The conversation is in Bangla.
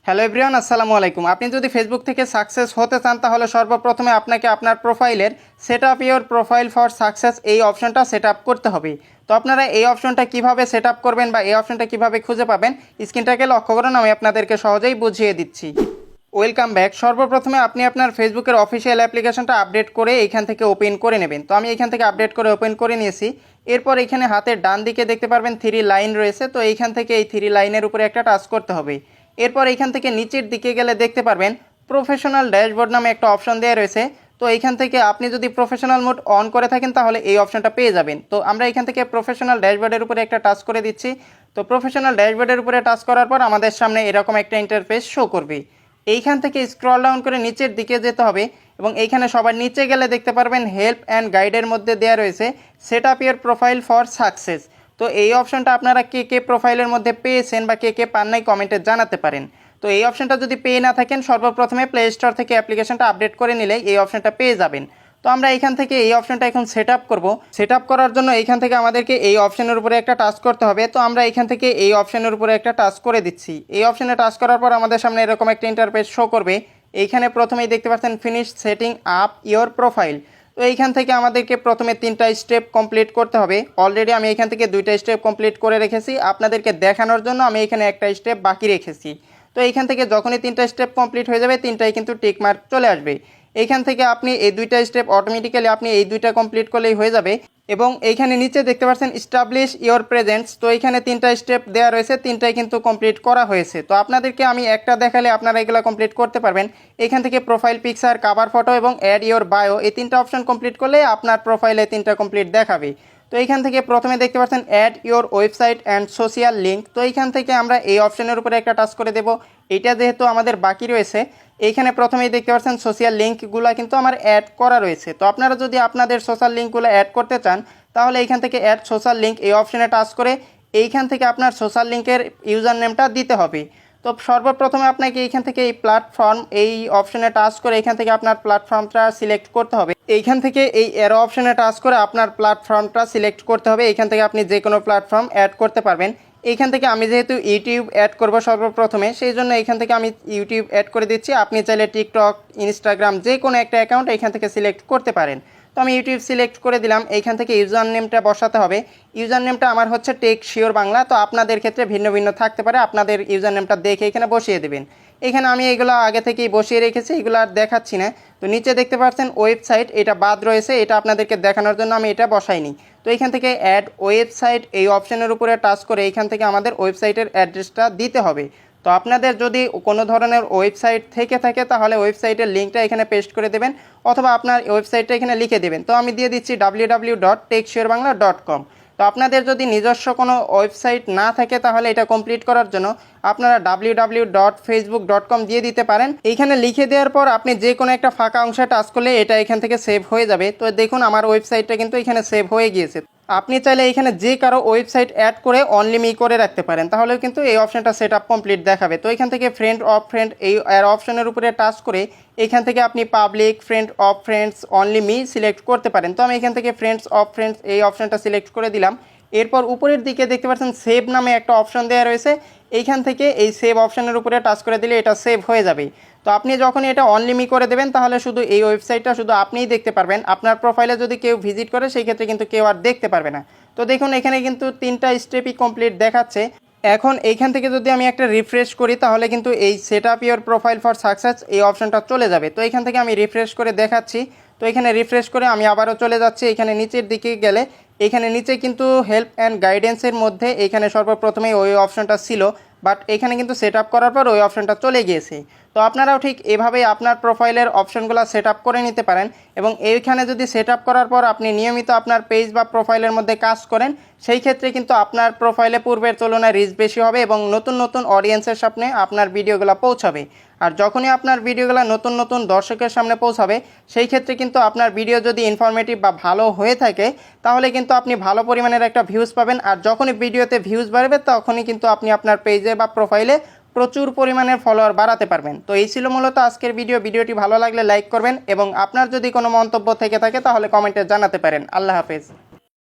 হ্যালো এভরিওয়ান, আসসালামু আলাইকুম। আপনি যদি ফেসবুক থেকে সাকসেস হতে চান তাহলে সর্বপ্রথমে আপনাকে আপনার প্রোফাইলের set up your profile for success এই অপশনটা সেট আপ করতে হবে। তো আপনারা এই অপশনটা কিভাবে সেট আপ করবেন বা এই অপশনটা কিভাবে খুঁজে পাবেন, স্ক্রিনটাকে লক্ষ্য করুন, আমি আপনাদেরকে সহজেই বুঝিয়ে দিচ্ছি। Welcome back. সর্বপ্রথমে আপনি আপনার ফেসবুকের অফিসিয়াল অ্যাপ্লিকেশনটা আপডেট করে এইখান থেকে ওপেন করে নেবেন। তো আমি এখান থেকে আপডেট করে ওপেন করে নিয়েছি। এরপর এখানে হাতের ডান দিকে দেখতে পারবেন 3 লাইন রয়েছে। তো এইখান থেকে এই 3 লাইনের উপরে একটা টাচ করতে হবে। এরপর এইখান থেকে নিচের দিকে গেলে দেখতে পারবেন প্রফেশনাল ড্যাশবোর্ড নামে একটা অপশন দেওয়া রয়েছে। তো এইখান থেকে আপনি যদি প্রফেশনাল মোড অন করে থাকেন তাহলে এই অপশনটা পেয়ে যাবেন। তো আমরা এখান থেকে প্রফেশনাল ড্যাশবোর্ডের উপরে একটা টাচ করে দিচ্ছি। তো প্রফেশনাল ড্যাশবোর্ডের উপরে টাচ করার পর আমাদের সামনে এরকম একটা ইন্টারফেস শো করবে। এইখান থেকে স্ক্রল ডাউন করে নিচের দিকে যেতে হবে এবং এইখানে সবার নিচে গেলে দেখতে পারবেন হেল্প অ্যান্ড গাইডের মধ্যে দেওয়া রয়েছে set up your profile for success. তো এই অপশনটা আপনারা কে প্রোফাইলের মধ্যে পেয়েছেন বা কে পান নাই কমেন্টে জানাতে পারেন। তো এই অপশনটা যদি পেয়ে না থাকেন সর্বপ্রথমে প্লে স্টোর থেকে অ্যাপ্লিকেশনটা আপডেট করে নিলেই এই অপশনটা পেয়ে যাবেন। তো আমরা এখান থেকে এই অপশনটা এখন সেট আপ করবো। সেট আপ করার জন্য এইখান থেকে আমাদেরকে এই অপশনের উপরে একটা টাচ করতে হবে। তো আমরা এখান থেকে এই অপশনের উপরে একটা টাচ করে দিচ্ছি। এই অপশনে টাচ করার পর আমাদের সামনে এরকম একটা ইন্টারফেস শো করবে। এইখানে প্রথমেই দেখতে পাচ্ছেন finish setting up your profile. তো এইখান থেকে আমাদেরকে প্রথমে 3টা স্টেপ কমপ্লিট করতে হবে। অলরেডি আমি এখান থেকে 2টা স্টেপ কমপ্লিট করে রেখেছি, আপনাদেরকে দেখানোর জন্য আমি এখানে একটা স্টেপ বাকি রেখেছি। তো এইখান থেকে যখনই 3টা স্টেপ কমপ্লিট হয়ে যাবে 3টাই কিন্তু টিক মার্ক চলে আসবে। এইখান থেকে আপনি এই 2টা স্টেপ অটোমেটিক্যালি আপনি এই 2টা কমপ্লিট করলেই হয়ে যাবে। এবং এইখানে নিচে দেখতে পাচ্ছেন এস্টাবলিশ ইওর প্রেজেন্স। তো এইখানে 3টা স্টেপ দেওয়া রয়েছে, 3টাই কিন্তু কমপ্লিট করা হয়েছে। তো আপনাদেরকে আমি একটা দেখালে আপনারা এগুলো কমপ্লিট করতে পারবেন। এখান থেকে প্রোফাইল পিকচার, কাভার ফটো এবং অ্যাড ইওর বায়ো এই 3টা অপশন কমপ্লিট করলে আপনার প্রোফাইলে 3টা কমপ্লিট দেখাবে। তো এইখান থেকে প্রথমে দেখতে পাচ্ছেন add your website and social link. তো এইখান থেকে আমরা এই অপশনের উপরে একটা টাচ করে দেব। এইটা যেহেতু আমাদের বাকি রয়েছে, এইখানে প্রথমেই দেখতে পাচ্ছেন সোশ্যাল লিঙ্কগুলো কিন্তু আমার অ্যাড করা রয়েছে। তো আপনারা যদি আপনাদের সোশ্যাল লিঙ্কগুলো অ্যাড করতে চান তাহলে এইখান থেকে অ্যাড সোশ্যাল লিঙ্ক এই অপশনে টাচ করে এইখান থেকে আপনার সোশ্যাল লিঙ্কের ইউজার নেমটা দিতে হবে। তো সর্বপ্রথমে আপনাকে এইখান থেকে এই প্ল্যাটফর্ম এই অপশনে টাচ করে এইখান থেকে আপনার প্ল্যাটফর্মটা সিলেক্ট করতে হবে। এইখান থেকে এই অ্যারো অপশনে টাচ করে আপনার প্ল্যাটফর্মটা সিলেক্ট করতে হবে। এইখান থেকে আপনি যে কোনো প্ল্যাটফর্ম অ্যাড করতে পারবেন। এইখান থেকে আমি যেহেতু ইউটিউব অ্যাড করব সর্বপ্রথমে, সেই জন্য এইখান থেকে আমি ইউটিউব অ্যাড করে দিচ্ছি। আপনি চাইলে টিকটক, ইনস্টাগ্রাম যে কোনো একটা অ্যাকাউন্ট এইখান থেকে সিলেক্ট করতে পারেন। তো আমি ইউটিউব সিলেক্ট করে দিলাম। এইখান থেকে ইউজার নেমটা বসাতে হবে। ইউজার নেমটা আমার হচ্ছে টেক শিওর বাংলা। তো আপনাদের ক্ষেত্রে ভিন্ন ভিন্ন থাকতে পারে, আপনাদের ইউজার নেমটা দেখে এখানে বসিয়ে দেবেন। এখানে আমি এগুলো আগে থেকেই বসিয়ে রেখেছি, এগুলো আর দেখাচ্ছি না। তো নিচে দেখতে পাচ্ছেন ওয়েবসাইট, এটা বাদ রয়েছে, এটা আপনাদেরকে দেখানোর জন্য আমি এটা বসাইনি। তো এইখান থেকে অ্যাড ওয়েবসাইট এই অপশনের উপরে টাচ করে এইখান থেকে আমাদের ওয়েবসাইটের অ্যাড্রেসটা দিতে হবে। তো আপনাদের যদি কোনো ধরনের ওয়েবসাইট থেকে থাকে তাহলে ওয়েবসাইটের লিঙ্কটা এখানে পেস্ট করে দেবেন অথবা আপনার ওয়েবসাইটটা এখানে লিখে দেবেন। তো আমি দিয়ে দিচ্ছি www.techsharebangla.com। তো আপনাদের যদি নিজস্ব কোনো ওয়েবসাইট না থাকে তাহলে এটা কমপ্লিট করার জন্য আপনারা www.facebook.com দিয়ে দিতে পারেন। এইখানে লিখে দেওয়ার পর আপনি যে কোনো একটা ফাঁকা অংশে টাচ করলে এটা এখান থেকে সেভ হয়ে যাবে। তো দেখুন আমার ওয়েবসাইটটা কিন্তু এখানে সেভ হয়ে গিয়েছে। আপনি চাইলে এখানে যে কারো ওয়েবসাইট অ্যাড করে অনলি মি করে রাখতে পারেন, তাহলেও কিন্তু এই অপশনটা সেট আপ কমপ্লিট দেখাবে। তো এখান থেকে ফ্রেন্ড অফ ফ্রেন্ড এই অপশনের উপরে টাচ করে এখান থেকে আপনি public, friend of friends, only me select করতে পারেন। তো আমি এখান থেকে ফ্রেন্ডস অফ ফ্রেন্ডস এই অপশনটা সিলেক্ট করে দিলাম। এরপর উপরের দিকে দেখতে পাচ্ছেন সেভ নামে একটা অপশন দেওয়া রয়েছে, এইখান থেকে এই সেভ অপশনের উপরে টাচ করে দিলে এটা সেভ হয়ে যাবে। তো আপনি যখন এটা অনলি মি করে দেবেন তাহলে শুধু এই ওয়েবসাইটটা শুধু আপনিই দেখতে পারবেন। আপনার প্রোফাইলে যদি কেউ ভিজিট করে সেই ক্ষেত্রে কিন্তু কেউ আর দেখতে পারবে না। তো দেখুন এখানে কিন্তু 3টা স্টেপই কমপ্লিট দেখাচ্ছে। এখন এইখান থেকে যদি আমি একটা রিফ্রেশ করি তাহলে কিন্তু এই set up your profile for success এই অপশনটা চলে যাবে। তো এখান থেকে আমি রিফ্রেশ করে দেখাচ্ছি। তো এখানে রিফ্রেশ করে আমি আবারও চলে যাচ্ছি। এখানে নিচের দিকে গেলে এখানে নিচে কিন্তু হেল্প অ্যান্ড গাইডেন্সের মধ্যে এখানে সর্বপ্রথমেই ওই অপশনটা ছিল, বাট এখানে কিন্তু সেট আপ করার পর ওই অপশনটা চলে গিয়েছে। তো আপনারাও ঠিক এভাবেই আপনার প্রোফাইলের অপশনগুলো সেট আপ করে নিতে পারেন। এবং এইখানে যদি সেট আপ করার পর আপনি নিয়মিত আপনার পেজ বা প্রোফাইলের মধ্যে কাজ করেন সেই ক্ষেত্রে কিন্তু আপনার প্রোফাইলে পূর্বের তুলনায় রিচ বেশি হবে এবং নতুন নতুন অডিয়েন্সের সামনে আপনার ভিডিওগুলো পৌঁছাবে। আর যখনই আপনার ভিডিওগুলো নতুন নতুন দর্শকের সামনে পৌঁছাবে সেই ক্ষেত্রে কিন্তু আপনার ভিডিও যদি ইনফরমেটিভ বা ভালো হয়ে থাকে তাহলে কিন্তু আপনি ভালো পরিমাণের একটা ভিউজ পাবেন। আর যখনই ভিডিওতে ভিউজ বাড়বে তখনই কিন্তু আপনি আপনার পেজে বা প্রোফাইলে প্রচুর পরিমাণের ফলোয়ার বাড়াতে পারবেন। তো এই ছিল মূলত আজকের ভিডিওটি ভালো লাগলে লাইক করবেন এবং আপনার যদি কোনো মন্তব্য থেকে থাকে তাহলে কমেন্টে জানাতে পারেন। আল্লাহ হাফেজ।